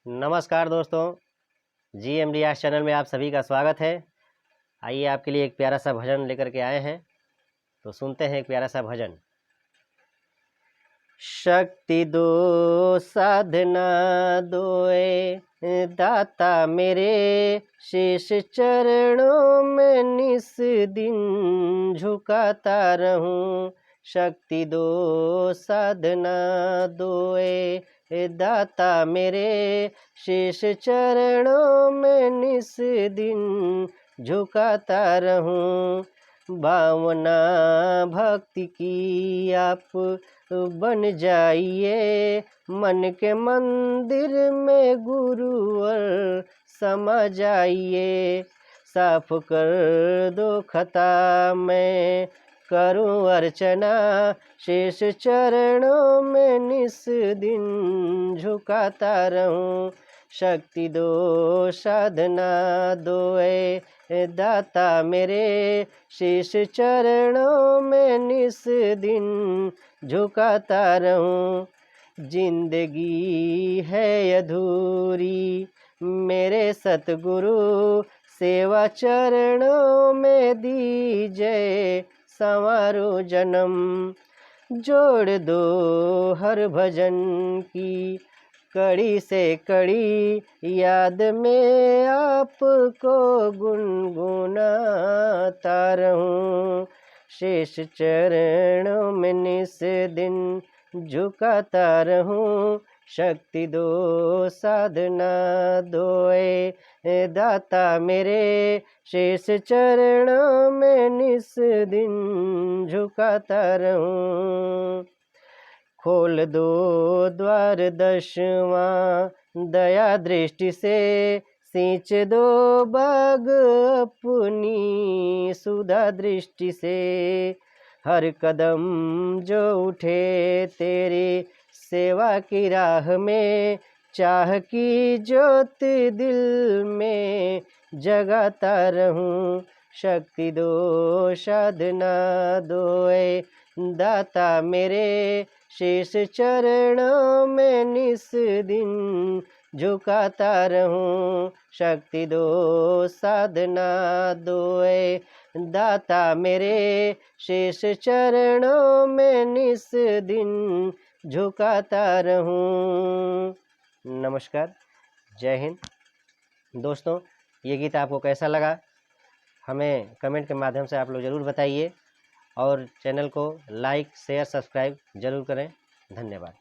नमस्कार दोस्तों, GMDS channel में आप सभी का स्वागत है। आइए आपके लिए एक प्यारा सा भजन लेकर के आए हैं, तो सुनते हैं एक प्यारा सा भजन। शक्ति दो साधना दोए दाता मेरे, शीश चरणों में निस दिन झुकाता रहूं। शक्ति दो साधना दोए दाता मेरे, शीश चरणों में निस दिन झुकाता रहूं। भावना भक्ति की आप बन जाइए, मन के मंदिर में गुरुवर समा जाइए। साफ कर दो खता मैं करूं अर्चना, शेष चरणों में निस दिन झुकाता रहूं। शक्ति दो साधना दोए दाता मेरे, शीश चरणों में निस दिन झुकाता रहूं। जिंदगी है अधूरी मेरे सतगुरु, सेवा चरणों में दीजिए संवारो जन्म। जोड़ दो हर भजन की कड़ी से कड़ी, याद में आपको गुनगुनाता रहूं। शेष चरणों में निस दिन झुकाता रहूं। शक्ति दो साधना दोए दाता मेरे, शेष चरणों में निस दिन झुकाता रहूं। खोल दो द्वार दशवां दया दृष्टि से, सींच दो बाग अपनी सुधा दृष्टि से। हर कदम जो उठे तेरी सेवा की राह में, चाह की ज्योति दिल में जगाता रहूं। शक्ति दो साधना दोए दाता मेरे, शेष चरणों में निस दिन झुकाता रहूं। शक्ति दो साधना दोए दाता मेरे, शेष चरणों में निस दिन झुकाता रहूं। नमस्कार, जय हिंद। दोस्तों, ये गीत आपको कैसा लगा हमें कमेंट के माध्यम से आप लोग ज़रूर बताइए, और चैनल को लाइक शेयर सब्सक्राइब ज़रूर करें। धन्यवाद।